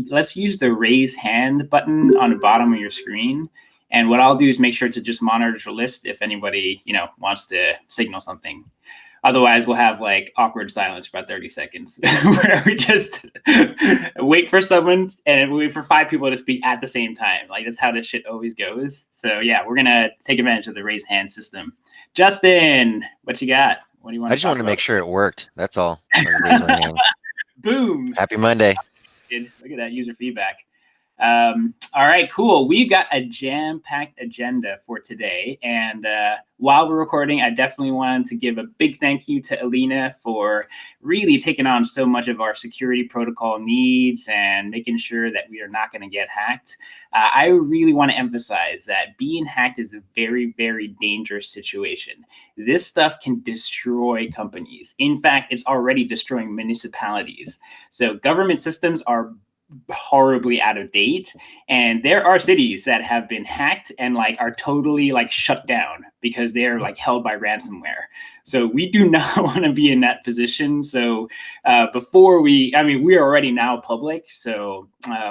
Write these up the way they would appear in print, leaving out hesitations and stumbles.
let's use the raise hand button on the bottom of your screen. And what I'll do is make sure to just monitor the list if anybody, wants to signal something. Otherwise, we'll have like awkward silence for about 30 seconds where we just wait for someone and wait for 5 people to speak at the same time. Like that's how this shit always goes. So yeah, we're going to take advantage of the raise hand system. Justin, what you got? What do you want I just wanted to make sure it worked. That's all. Raise my hand. Boom. Happy Monday. Look at that user feedback. All right, cool. We've got a jam-packed agenda for today. And while we're recording, I definitely wanted to give a big thank you to Alina for really taking on so much of our security protocol needs and making sure that we are not going to get hacked. I really want to emphasize that being hacked is a very, very dangerous situation. This stuff can destroy companies. In fact, it's already destroying municipalities. So government systems are horribly out of date, and there are cities that have been hacked and like are totally like shut down because they're like held by ransomware. So we do not want to be in that position. So before we are already now public, so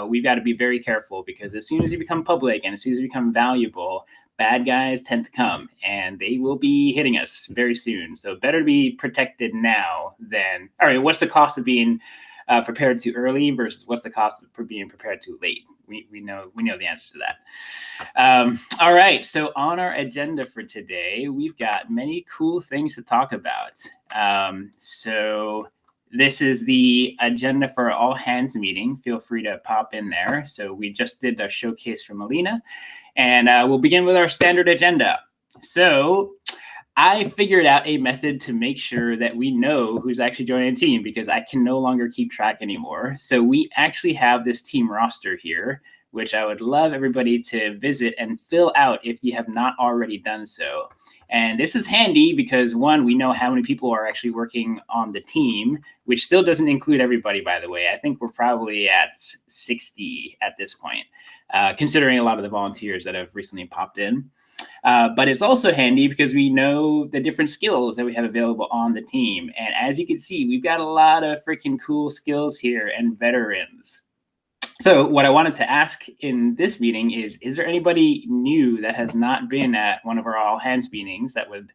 we've got to be very careful, because as soon as you become public and as soon as you become valuable, bad guys tend to come and they will be hitting us very soon. So better to be protected now than, all right, what's the cost of being prepared too early versus what's the cost of being prepared too late? We know the answer to that. All right, so on our agenda for today, we've got many cool things to talk about. So this is the agenda for our all hands meeting. Feel free to pop in there. So we just did a showcase from Alina, and we'll begin with our standard agenda. So I figured out a method to make sure that we know who's actually joining the team, because I can no longer keep track anymore. So we actually have this team roster here, which I would love everybody to visit and fill out if you have not already done so. And this is handy because, one, we know how many people are actually working on the team, which still doesn't include everybody, by the way. I think we're probably at 60 at this point, considering a lot of the volunteers that have recently popped in. But it's also handy because we know the different skills that we have available on the team. And as you can see, we've got a lot of freaking cool skills here and veterans. So what I wanted to ask in this meeting is there anybody new that has not been at one of our all hands meetings that would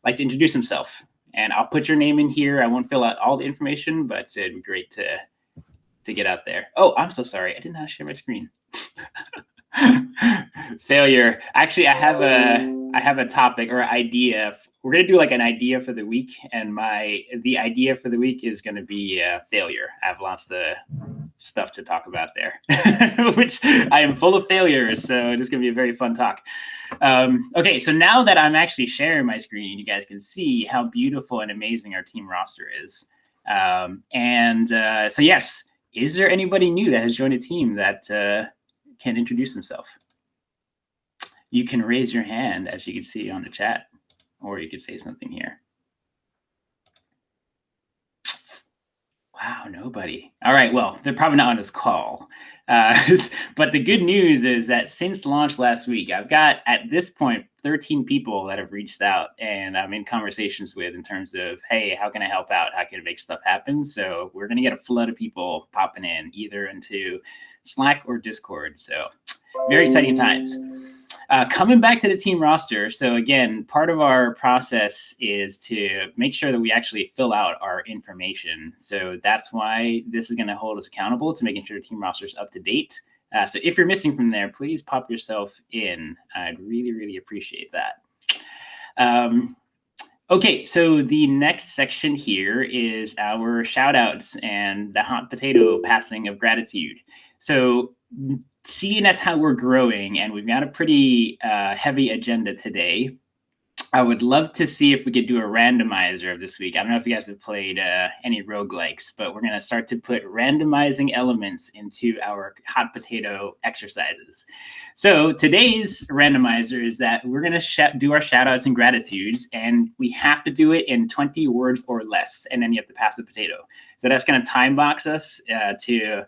like to introduce himself? And I'll put your name in here. I won't fill out all the information, but it'd be great to get out there. Oh, I'm so sorry. I didn't know how to share my screen. Failure. Actually, I have a topic or idea. We're gonna do like an idea for the week, and the idea for the week is gonna be failure. I have lots of stuff to talk about there, which I am full of failures. So it's gonna be a very fun talk. Okay, so now that I'm actually sharing my screen, you guys can see how beautiful and amazing our team roster is. So yes, is there anybody new that has joined a team that can introduce himself? You can raise your hand, as you can see on the chat, or you could say something here. Wow, nobody. All right, well, they're probably not on this call. But the good news is that since launch last week, I've got, at this point, 13 people that have reached out and I'm in conversations with in terms of, hey, how can I help out? How can I make stuff happen? So we're going to get a flood of people popping in, either into Slack or Discord. So very exciting times. Coming back to the team roster. So again, part of our process is to make sure that we actually fill out our information. So that's why this is going to hold us accountable to making sure the team roster is up to date. So if you're missing from there, please pop yourself in. I'd really, really appreciate that. Okay, so the next section here is our shout outs and the hot potato passing of gratitude. So seeing as how we're growing and we've got a pretty heavy agenda today, I would love to see if we could do a randomizer of this week. I don't know if you guys have played any roguelikes, but we're going to start to put randomizing elements into our hot potato exercises. So today's randomizer is that we're going to do our shout outs and gratitudes, and we have to do it in 20 words or less, and then you have to pass the potato. So that's going to time box us to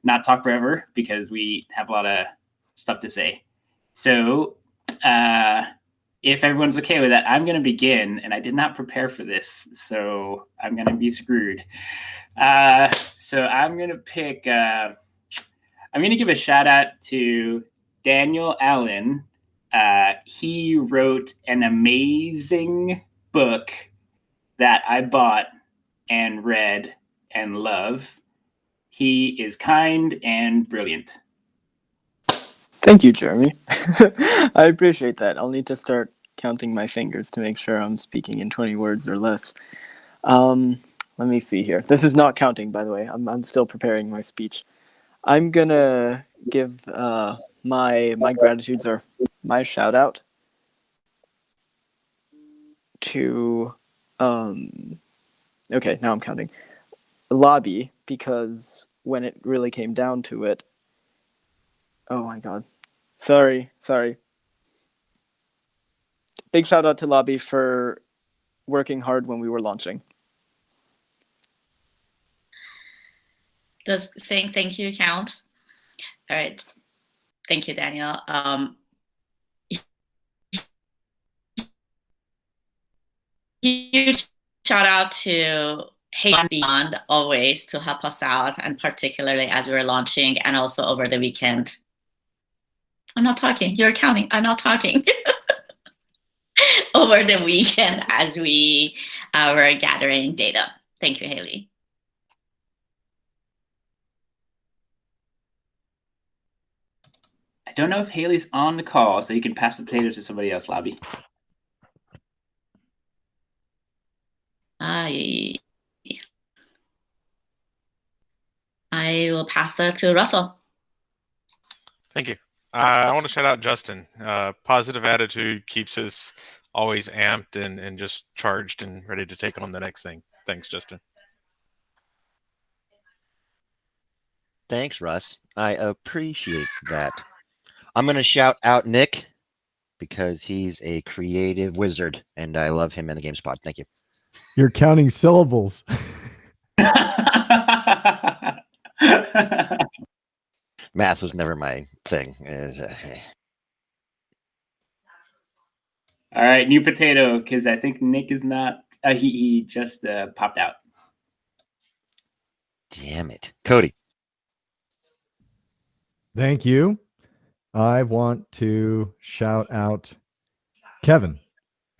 not talk forever because we have a lot of stuff to say. So if everyone's okay with that, I'm going to begin, and I did not prepare for this, so I'm going to be screwed. So I'm gonna pick. I'm gonna give a shout out to Daniel Allen. He wrote an amazing book that I bought and read and love. He is kind and brilliant. Thank you, Jeremy. I appreciate that. I'll need to start counting my fingers to make sure I'm speaking in 20 words or less. Let me see here. This is not counting, by the way. I'm still preparing my speech. I'm gonna give my gratitudes or my shout out to okay, now I'm counting. Lobby, because when it really came down to it, oh my god. Sorry. Big shout out to Lobby for working hard when we were launching. Does saying thank you count? All right. Thank you, Daniel. Huge shout out to Hey Beyond always to help us out, and particularly as we were launching and also over the weekend. I'm not talking. You're counting. I'm not talking. Over the weekend as we were gathering data. Thank you, Haley. I don't know if Haley's on the call, so you can pass the potato to somebody else, Lobby. I will pass it to Russell. Thank you. I want to shout out Justin. Positive attitude keeps us always amped and just charged and ready to take on the next thing. Thanks, Justin. Thanks, Russ. I appreciate that. I'm going to shout out Nick because he's a creative wizard and I love him in the GameSpot. Thank you. You're counting syllables. Math was never my thing. All right, new potato, because I think Nick is not. He just popped out. Damn it. Cody. Thank you. I want to shout out Kevin,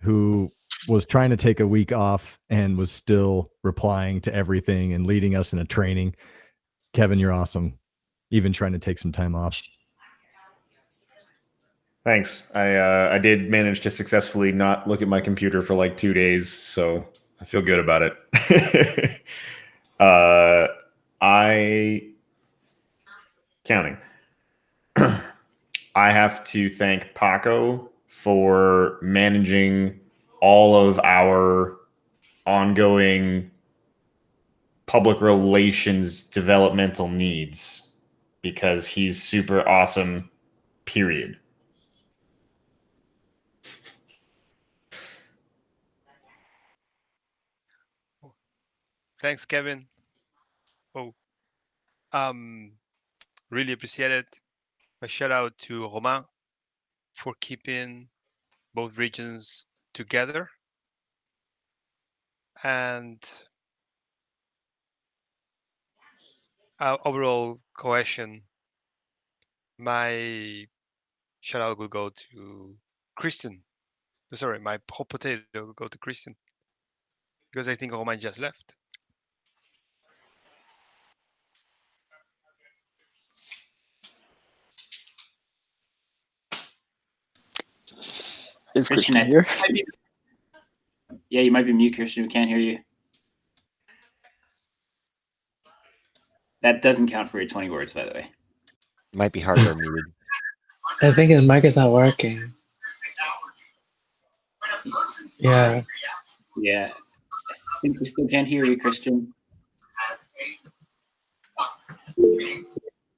who was trying to take a week off and was still replying to everything and leading us in a training. Kevin, you're awesome. Even trying to take some time off. Thanks. I did manage to successfully not look at my computer for like 2 days, so I feel good about it. Counting. I have to thank Paco for managing all of our ongoing public relations developmental needs because he's super awesome, period. Thanks, Kevin. Really appreciate it. A shout out to Romain for keeping both regions together. And overall cohesion. My shout out will go to Kristen. Sorry, my hot potato will go to Kristen because I think Romain just left. Is Christian here? Yeah, you might be mute, Christian. We can't hear you. That doesn't count for your 20 words, by the way. Might be hardware muted. I think his mic is not working. Yeah. Yeah. I think we still can't hear you, Christian.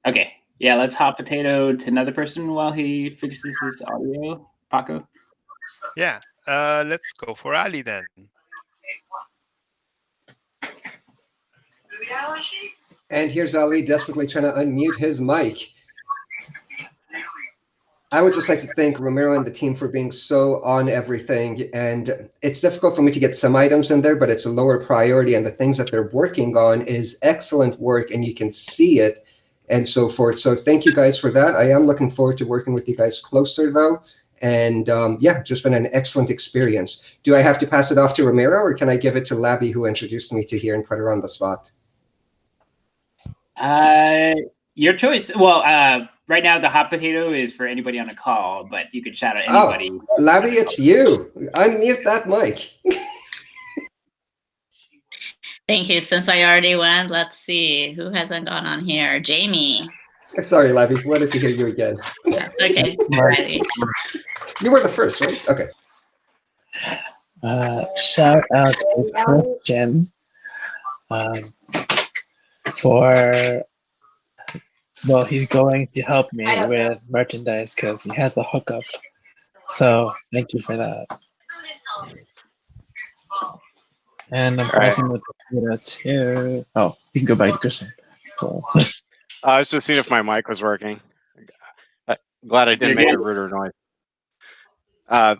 Okay. Yeah, let's hot potato to another person while he fixes his audio. Paco? Yeah. Let's go for Ali then. And here's Ali desperately trying to unmute his mic. I would just like to thank Ramiro and the team for being so on everything. And it's difficult for me to get some items in there, but it's a lower priority. And the things that they're working on is excellent work, and you can see it and so forth. So thank you guys for that. I am looking forward to working with you guys closer, though. And yeah, just been an excellent experience. Do I have to pass it off to Ramiro, or can I give it to Labby, who introduced me to here, and put her on the spot? Your choice. Well, right now the hot potato is for anybody on a call, but you could shout out anybody. Oh, Labby, it's you. Unmute that mic. Thank you. Since I already went, let's see who hasn't gone on here. Jamie. Sorry, Labby. Wanted to hear you again. Okay. Ready. You were the first, right? Okay. Shout out to Christian for, well, he's going to help me with merchandise because he has a hookup. So thank you for that. And I'm passing with the too. Oh, you can go back to Christian. Cool. I was just seeing if my mic was working. Glad I didn't make a ruder noise.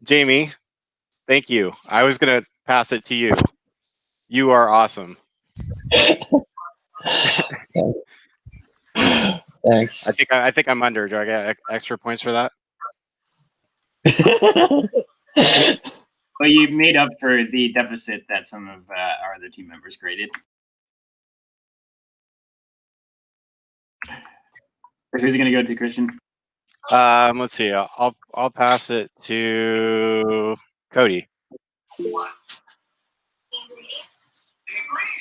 Jamie, thank you. I was gonna pass it to you. You are awesome. Thanks. I think I'm under. Do I get extra points for that? Well, you made up for the deficit that some of our other team members created. Who's it going to go to, Christian? Let's see. I'll pass it to Cody.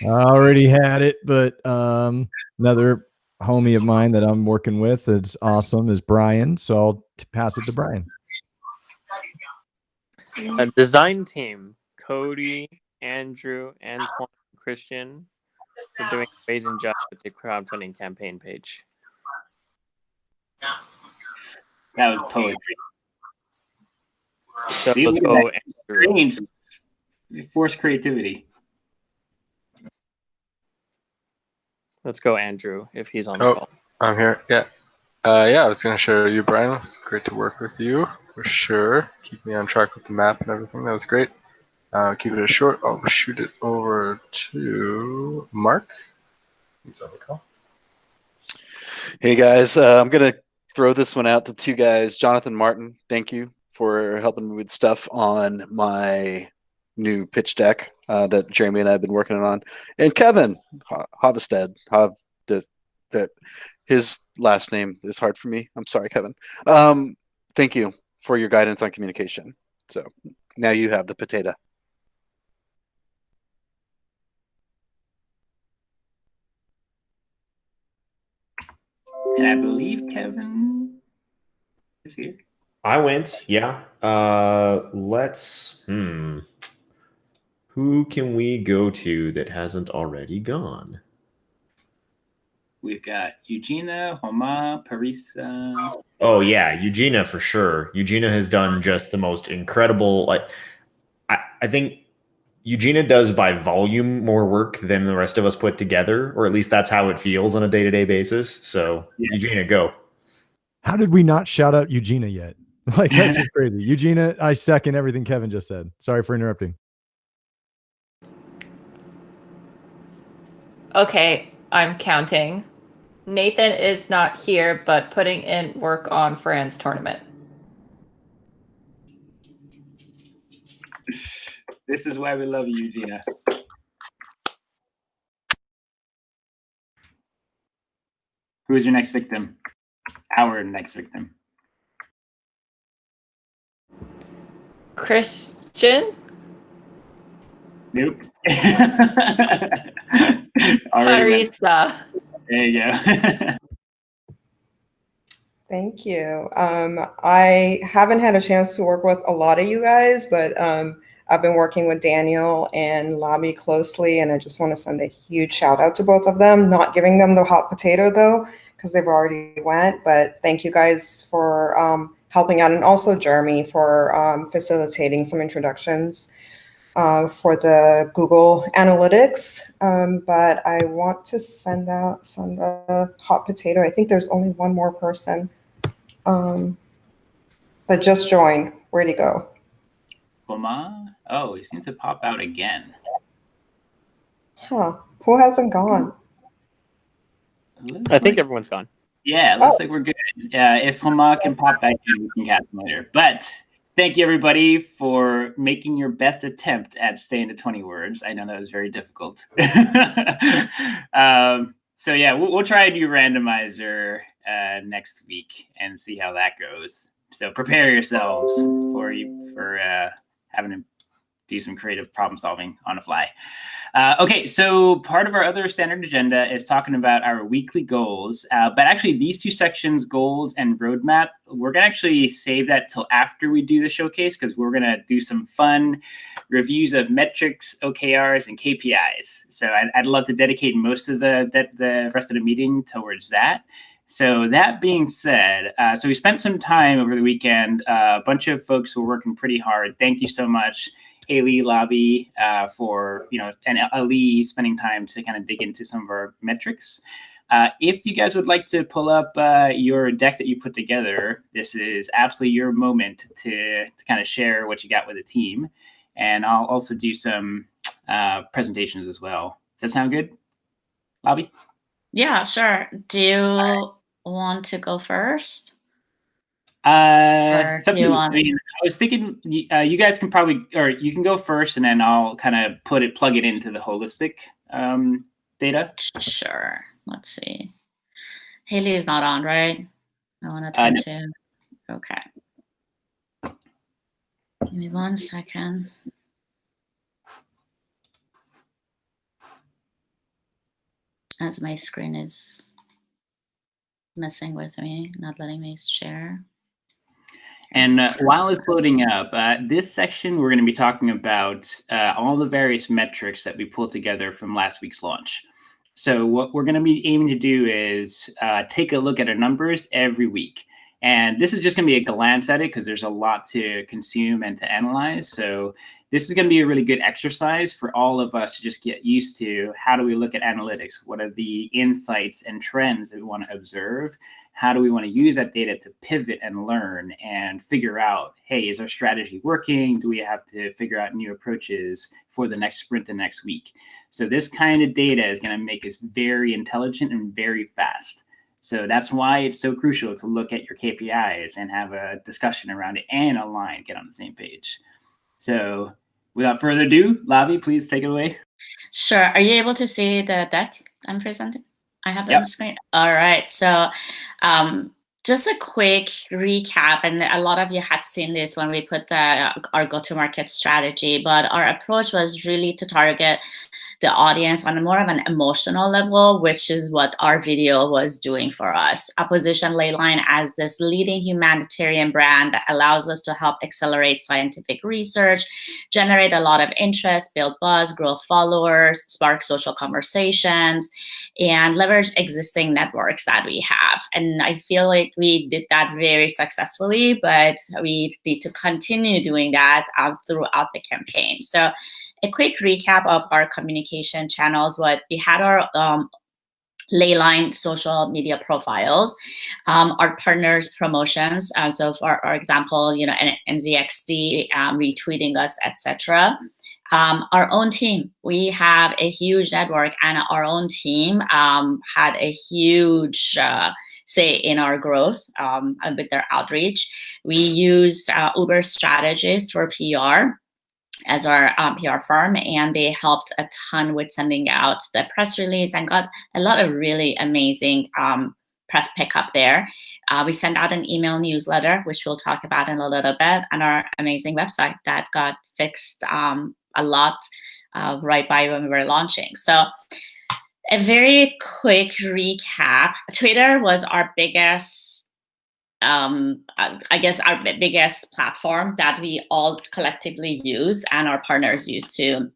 I already had it, but another homie of mine that I'm working with that's awesome is Brian, so I'll pass it to Brian. A design team: Cody, Andrew, Antoine, Christian, for doing an amazing job with the crowdfunding campaign page. That was poetry. So See, let's look at go, that. Andrew. Brains force creativity. Let's go, Andrew, if he's on the Oh, call. I'm here. Yeah. Yeah, I was going to show you, Brian. It's great to work with you, for sure. Keep me on track with the map and everything. That was great. Keep it short. I'll shoot it over to Mark. He's on the call. Hey, guys. I'm going to throw this one out to two guys. Jonathan Martin, thank you for helping me with stuff on my new pitch deck that Jeremy and I have been working on. And Kevin Havestead, his last name is hard for me. I'm sorry, Kevin. Thank you for your guidance on communication. So now you have the potato. And I believe Kevin is here. I went, yeah. Let's who can we go to that hasn't already gone? We've got Eugenia, Homa, Parisa. Oh yeah, Eugenia for sure. Eugenia has done just the most incredible. Like, I think Eugenia does by volume more work than the rest of us put together, or at least that's how it feels on a day-to-day basis. So yes. Eugenia, go. How did we not shout out Eugenia yet? Like, that's just crazy. Eugenia, I second everything Kevin just said. Sorry for interrupting. Okay, I'm counting. Nathan is not here, but putting in work on Fran's tournament. This is why we love you, Eugenia. Who is your next victim? Our next victim. Christian? Nope. Parisa. There you go. Thank you. I haven't had a chance to work with a lot of you guys, but I've been working with Daniel and Lobby closely, and I just want to send a huge shout out to both of them. Not giving them the hot potato though, because they've already went, but thank you guys for helping out, and also Jeremy for facilitating some introductions for the Google Analytics. But I want to send the hot potato. I think there's only one more person. that just joined. Where'd he go? Oma? Oh, he seems to pop out again. Huh. Who hasn't gone? I think everyone's gone. Yeah, it looks like we're good. If Homa can pop back in, we can catch him later. But thank you, everybody, for making your best attempt at staying to 20 words. I know that was very difficult. So yeah, we'll try to do Randomizer next week and see how that goes. So prepare yourselves for having to do some creative problem solving on the fly. Okay, so part of our other standard agenda is talking about our weekly goals. But actually, these two sections, goals and roadmap, we're going to actually save that till after we do the showcase, because we're going to do some fun reviews of metrics, OKRs, and KPIs. So I'd love to dedicate most of the rest of the meeting towards that. So that being said, so we spent some time over the weekend. A bunch of folks were working pretty hard. Thank you so much, Haley, Lobby, for, and Ali spending time to kind of dig into some of our metrics. If you guys would like to pull up your deck that you put together, this is absolutely your moment to kind of share what you got with the team. And I'll also do some presentations as well. Does that sound good, Lobby? Yeah, sure. Do you want to go first? It's up to you you. want- I mean, I was thinking you guys can probably, or you can go first, and then I'll kind of plug it into the holistic data. Sure. Let's see. Haley is not on, right? I want to talk to. Okay. Give me 1 second. As my screen is messing with me, not letting me share. And while it's loading up, this section, we're going to be talking about all the various metrics that we pulled together from last week's launch. So what we're going to be aiming to do is take a look at our numbers every week. And this is just going to be a glance at it because there's a lot to consume and to analyze. So this is going to be a really good exercise for all of us to just get used to. How do we look at analytics? What are the insights and trends that we want to observe? How do we want to use that data to pivot and learn and figure out, hey, is our strategy working? Do we have to figure out new approaches for the next sprint and next week? So this kind of data is going to make us very intelligent and very fast. So that's why it's so crucial to look at your KPIs and have a discussion around it and align, get on the same page. So without further ado, Lavi, please take it away. Sure. Are you able to see the deck I'm presenting? I have it on the screen. All right. So just a quick recap, and a lot of you have seen this when we put our go-to-market strategy, but our approach was really to target the audience on a more of an emotional level, which is what our video was doing for us. I position Leyline as this leading humanitarian brand that allows us to help accelerate scientific research, generate a lot of interest, build buzz, grow followers, spark social conversations, and leverage existing networks that we have. And I feel like we did that very successfully, but we need to continue doing that throughout the campaign. So a quick recap of our communication channels. What we had our Leyline social media profiles, our partners promotions. So for our example, NZXT retweeting us, etc. Our own team, we have a huge network, and our own team had a huge say in our growth with their outreach. We used Uber strategists for PR as our PR firm, and they helped a ton with sending out the press release and got a lot of really amazing press pickup there. We sent out an email newsletter, which we'll talk about in a little bit, and our amazing website that got fixed a lot right by when we were launching. So a very quick recap. Twitter was our biggest I guess our biggest platform that we all collectively use and our partners use too.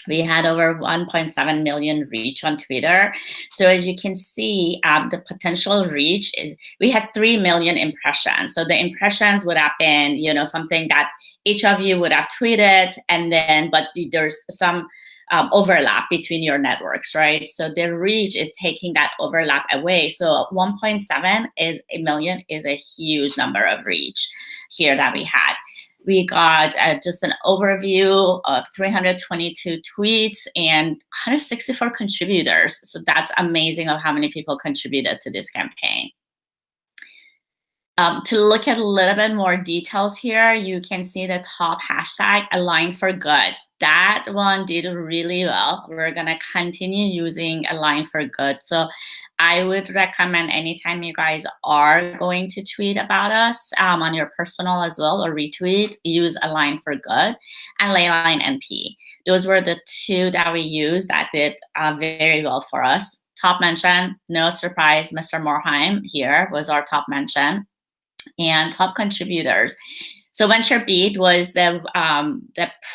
We had over 1.7 million reach on Twitter. So as you can see, the potential reach is, we had 3 million impressions. So the impressions would have been, something that each of you would have tweeted, and then, but there's some overlap between your networks, right? So the reach is taking that overlap away. So 1.7 million is a huge number of reach here that we had. We got just an overview of 322 tweets and 164 contributors. So that's amazing of how many people contributed to this campaign. To look at a little bit more details here, you can see the top hashtag, Align for Good. That one did really well. We're going to continue using Align for Good. So I would recommend anytime you guys are going to tweet about us on your personal as well, or retweet, use Align for Good and Leyline NP. Those were the two that we used that did very well for us. Top mention, no surprise, Mr. Morheim here was our top mention. And top contributors. So VentureBeat was the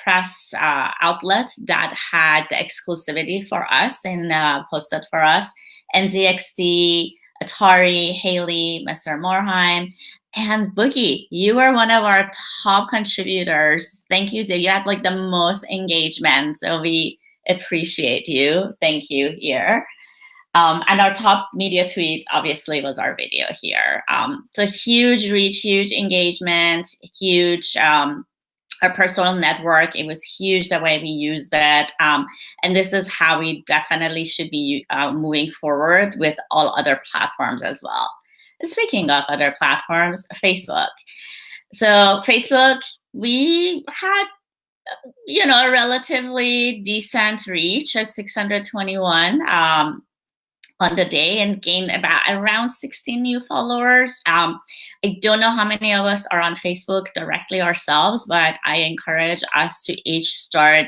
press outlet that had the exclusivity for us and posted for us. NZXT, Atari, Haley, Mr. Morheim, and Boogie. You were one of our top contributors. Thank you. You had like the most engagement. So we appreciate you. Thank you here. And our top media tweet obviously was our video here. So huge reach, huge engagement, huge, our personal network. It was huge the way we used it. And this is how we definitely should be moving forward with all other platforms as well. Speaking of other platforms, Facebook. So Facebook, we had a relatively decent reach at 621 on the day, and gained around 16 new followers. I don't know how many of us are on Facebook directly ourselves, but I encourage us to each start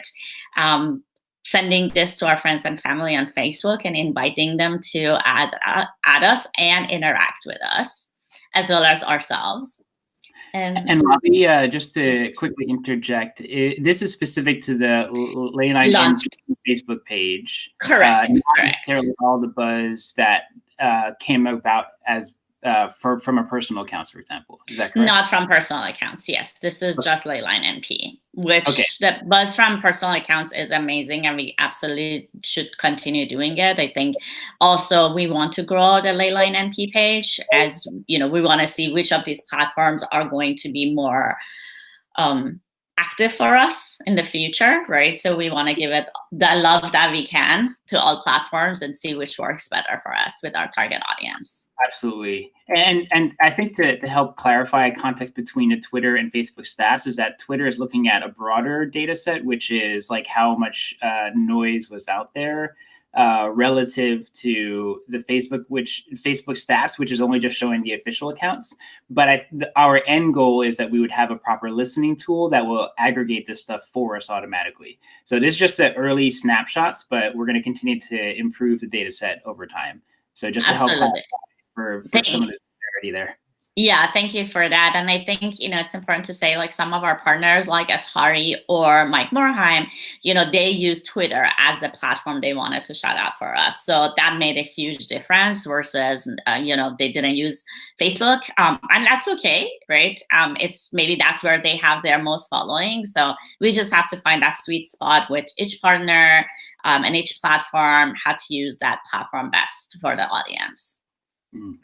sending this to our friends and family on Facebook and inviting them to add us and interact with us, as well as ourselves. And Robbie, just to quickly interject, this is specific to the Leyline Facebook page. Correct. Not correct. necessarily all the buzz that came about as from a personal accounts, for example. Is that correct? Not from personal accounts. Yes, this is just Leyline NP, which the buzz from personal accounts is amazing, and we absolutely should continue doing it. I think also we want to grow the Leyline NP page, as we want to see which of these platforms are going to be more active for us in the future, right? So we want to give it the love that we can to all platforms and see which works better for us with our target audience. Absolutely. And I think to help clarify context between the Twitter and Facebook stats is that Twitter is looking at a broader data set, which is like how much noise was out there relative to the Facebook stats, which is only just showing the official accounts. But our end goal is that we would have a proper listening tool that will aggregate this stuff for us automatically. So this is just the early snapshots, but we're going to continue to improve the data set over time. So just to help for some of the clarity there. Yeah, thank you for that. And I think, it's important to say, like, some of our partners like Atari or Mike Morheim, they use Twitter as the platform they wanted to shout out for us. So that made a huge difference versus, they didn't use Facebook. And that's okay, right? Maybe that's where they have their most following. So we just have to find that sweet spot with each partner and each platform, how to use that platform best for the audience.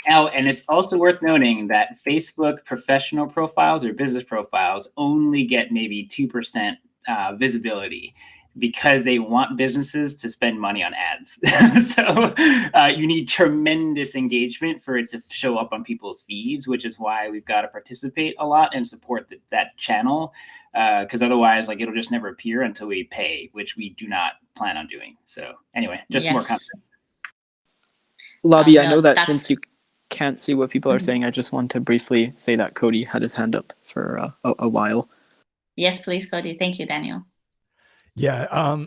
Now, and it's also worth noting that Facebook professional profiles or business profiles only get maybe 2% visibility because they want businesses to spend money on ads. So you need tremendous engagement for it to show up on people's feeds, which is why we've got to participate a lot and support that channel, because otherwise, it'll just never appear until we pay, which we do not plan on doing. So anyway, just more content. Lobby, I know that since you can't see what people are saying, I just want to briefly say that Cody had his hand up for a while. Yes, please, Cody. Thank you, Daniel. Yeah,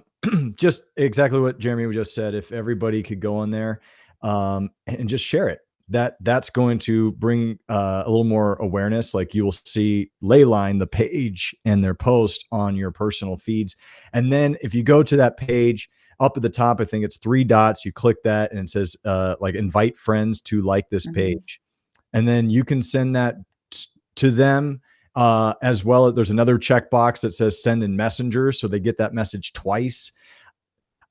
just exactly what Jeremy just said. If everybody could go on there and just share it, that's going to bring a little more awareness. Like, you will see Leyline, the page, and their post on your personal feeds. And then if you go to that page, up at the top, I think it's 3 dots. You click that and it says invite friends to like this page. And then you can send that to them as well. There's another checkbox that says send in Messenger, so they get that message twice.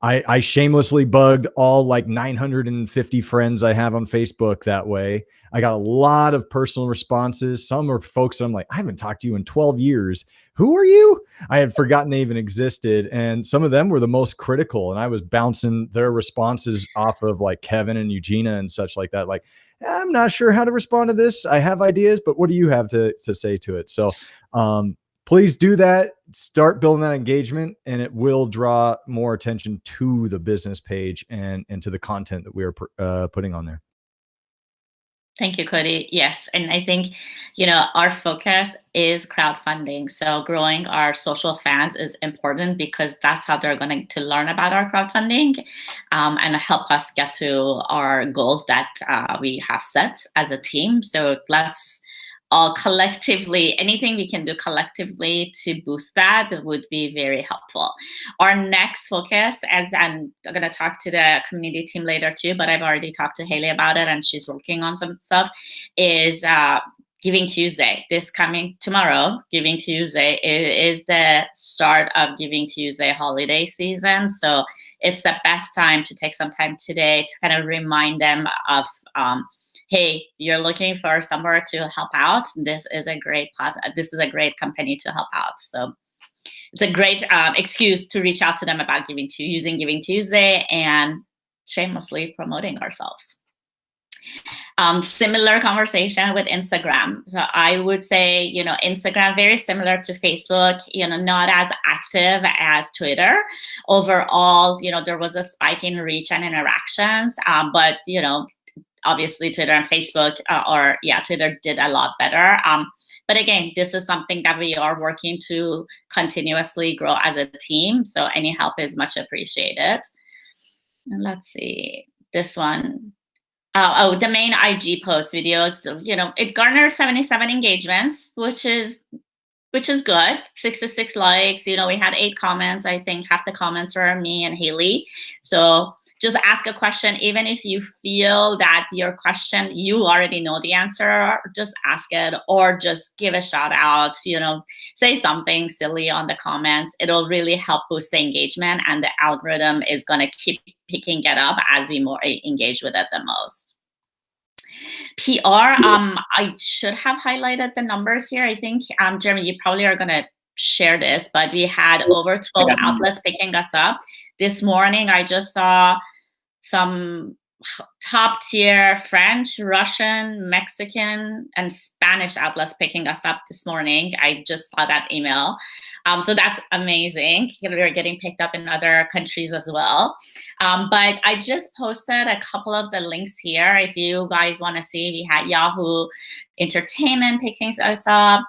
I shamelessly bugged all like 950 friends I have on Facebook that way. I got a lot of personal responses. Some are folks I'm like, I haven't talked to you in 12 years. Who are you? I had forgotten they even existed. And some of them were the most critical. And I was bouncing their responses off of like Kevin and Eugenia and such like that. Like, I'm not sure how to respond to this. I have ideas, but what do you have to say to it? So please do that. Start building that engagement, and it will draw more attention to the business page and to the content that we are putting on there. Thank you, Cody. Yes, and I think, our focus is crowdfunding. So growing our social fans is important because that's how they're going to learn about our crowdfunding and help us get to our goal that we have set as a team. So let's all collectively, anything we can do collectively to boost that would be very helpful. Our next focus, as I'm going to talk to the community team later too, but I've already talked to Haley about it and she's working on some stuff, is Giving Tuesday. This coming tomorrow, Giving Tuesday is the start of Giving Tuesday holiday season. So it's the best time to take some time today to kind of remind them of hey, you're looking for somewhere to help out. This is a great company to help out. So it's a great excuse to reach out to them about using Giving Tuesday and shamelessly promoting ourselves. Similar conversation with Instagram. So I would say, Instagram, very similar to Facebook, not as active as Twitter. Overall, there was a spike in reach and interactions, but, obviously Twitter and Facebook, Twitter did a lot better. But again, this is something that we are working to continuously grow as a team. So any help is much appreciated. And let's see, this one. The main IG post videos, it garners 77 engagements, which is good. 66 likes. We had 8 comments. I think half the comments were me and Haley. So just ask a question, even if you feel that your question, you already know the answer, just ask it or just give a shout out, say something silly on the comments. It'll really help boost the engagement and the algorithm is going to keep picking it up as we more engage with it the most. PR, I should have highlighted the numbers here. I think, Jeremy, you probably are going to share this, but we had over 12 outlets picking us up. This morning, I just saw some top tier French, Russian, Mexican, and Spanish outlets picking us up this morning. I just saw that email. So that's amazing. We're getting picked up in other countries as well. But I just posted a couple of the links here. If you guys want to see, we had Yahoo Entertainment picking us up.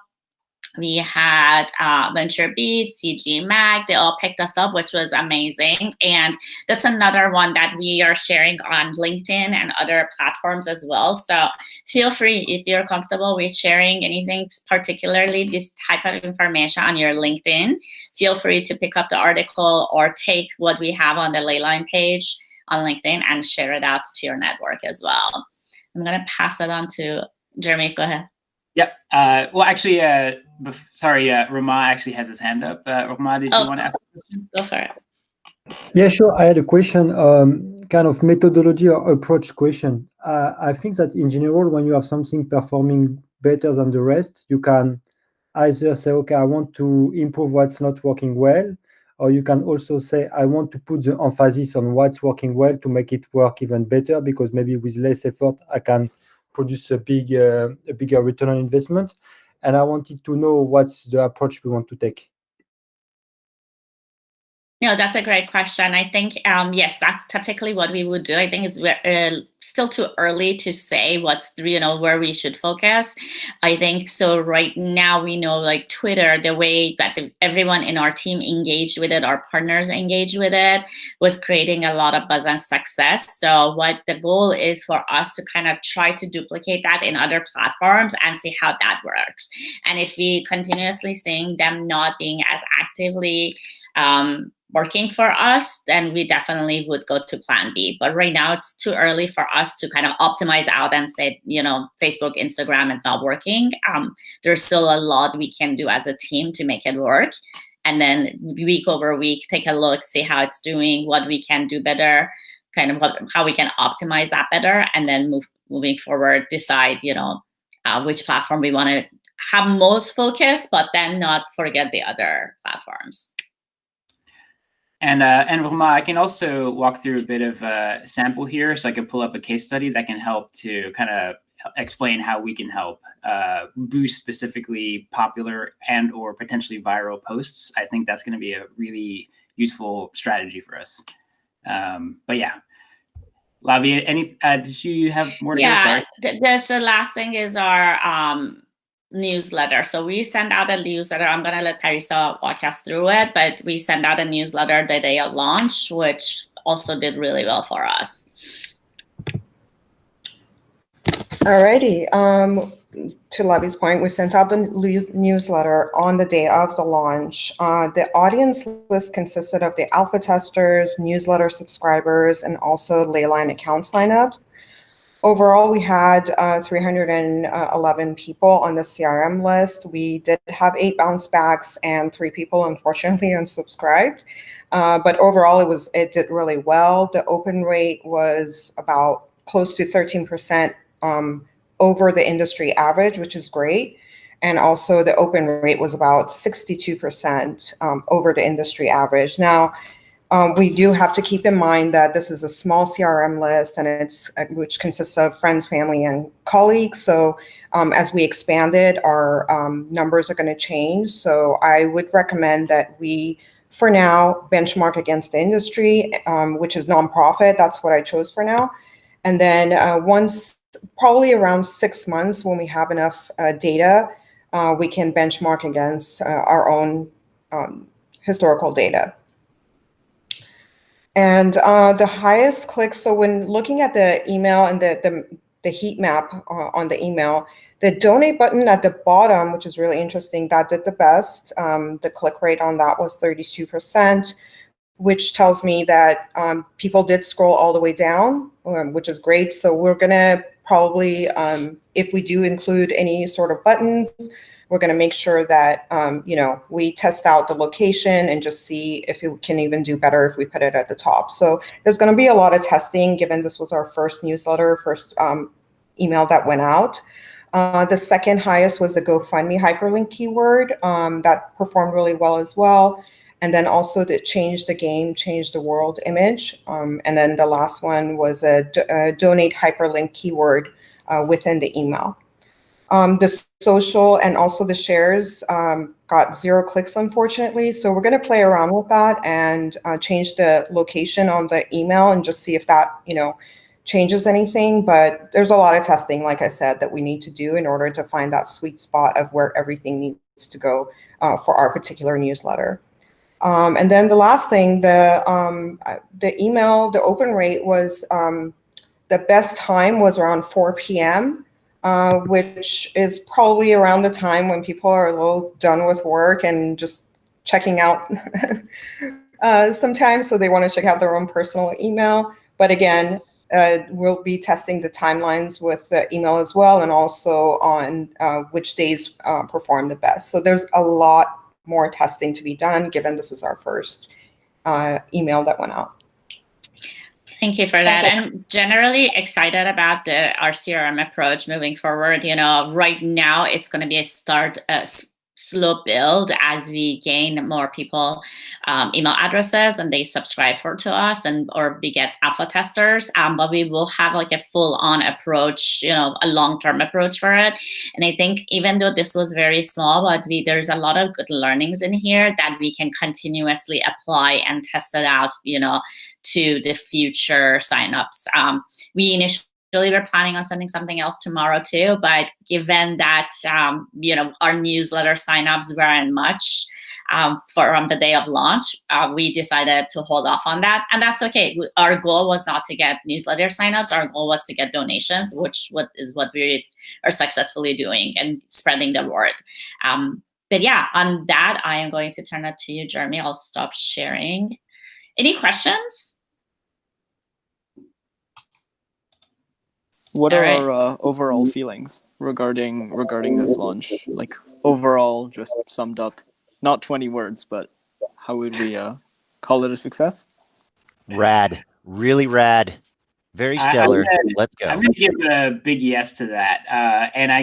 We had Venture Beat, CG Mag, they all picked us up, which was amazing. And that's another one that we are sharing on LinkedIn and other platforms as well. So feel free, if you're comfortable with sharing anything, particularly this type of information on your LinkedIn, feel free to pick up the article or take what we have on the Leyline page on LinkedIn and share it out to your network as well. I'm going to pass it on to Jeremy. Go ahead. Yep. Well, actually, Rama actually has his hand up. Rama, did you want to ask a question? Go for it. Yeah, sure. I had a question, kind of methodology or approach question. I think that in general, when you have something performing better than the rest, you can either say, okay, I want to improve what's not working well, or you can also say, I want to put the emphasis on what's working well to make it work even better, because maybe with less effort, I can produce a bigger return on investment. And I wanted to know what's the approach we want to take. No, that's a great question. I think, yes, that's typically what we would do. I think it's still too early to say what's, where we should focus. I think so right now we know like Twitter, the way that everyone in our team engaged with it, our partners engaged with it, was creating a lot of buzz and success. So what the goal is for us to kind of try to duplicate that in other platforms and see how that works. And if we continuously seeing them not being as actively working for us, then we definitely would go to plan B. But right now it's too early for us to kind of optimize out and say, Facebook, Instagram is not working. There's still a lot we can do as a team to make it work. and then week over week take a look, see how it's doing, what we can do better, kind of how we can optimize that better, and then moving forward, decide, which platform we want to have most focus, but then not forget the other platforms. And Roma, I can also walk through a bit of a sample here, so I can pull up a case study that can help to kind of explain how we can help boost specifically popular and or potentially viral posts. I think that's going to be a really useful strategy for us. But yeah, Lavi, did you have more to go? Yeah, the last thing is our newsletter. So we send out a newsletter. I'm going to let Parisa walk us through it, but we send out a newsletter the day of launch, which also did really well for us. Alrighty. To Lavi's point, we sent out the newsletter on the day of the launch. The audience list consisted of the alpha testers, newsletter subscribers, and also Leyline account signups. Overall, we had 311 people on the CRM list. We did have 8 bounce backs and 3 people, unfortunately, unsubscribed. But overall, it did really well. The open rate was about close to 13% over the industry average, which is great. And also the open rate was about 62% over the industry average. Now, we do have to keep in mind that this is a small CRM list, and which consists of friends, family, and colleagues. So as we expand it, our numbers are going to change. So I would recommend that we, for now, benchmark against the industry, which is nonprofit. That's what I chose for now. And then probably around 6 months, when we have enough data, we can benchmark against our own historical data. And the highest clicks, so when looking at the email and the heat map on the email, the donate button at the bottom, which is really interesting, that did the best. The click rate on that was 32%, which tells me that people did scroll all the way down, which is great. So we're going to probably, if we do include any sort of buttons, we're going to make sure that, we test out the location and just see if it can even do better if we put it at the top. So there's going to be a lot of testing, given this was our first newsletter, first email that went out. The second highest was the GoFundMe hyperlink keyword. That performed really well as well. And then also that changed the game, changed the world image. And then the last one was a donate hyperlink keyword within the email. The social and also the shares got 0 clicks, unfortunately. So we're going to play around with that and change the location on the email and just see if that, changes anything. But there's a lot of testing, like I said, that we need to do in order to find that sweet spot of where everything needs to go for our particular newsletter. And then the last thing, the email, the open rate was, the best time was around 4 p.m., which is probably around the time when people are a little done with work and just checking out sometimes. So they want to check out their own personal email. But again, we'll be testing the timelines with the email as well, and also on which days perform the best. So there's a lot more testing to be done, given this is our first email that went out. Thank you for that. I'm generally excited about our CRM approach moving forward. Right now it's going to be a slow build as we gain more people email addresses and they subscribe to us or we get alpha testers. But we will have like a full-on approach, a long-term approach for it. And I think even though this was very small, but there's a lot of good learnings in here that we can continuously apply and test it out, to the future signups. We initially were planning on sending something else tomorrow too, but given that our newsletter signups weren't much from the day of launch, we decided to hold off on that, and that's okay. Our goal was not to get newsletter signups. Our goal was to get donations, which is what we are successfully doing and spreading the word. But yeah, on that, I am going to turn it to you, Jeremy. I'll stop sharing. Any questions? What are our overall feelings regarding this launch? Like overall, just summed up. not 20 words, but how would we call it a success? Rad. Really rad. Very stellar. Let's go. I'm gonna give a big yes to that. And I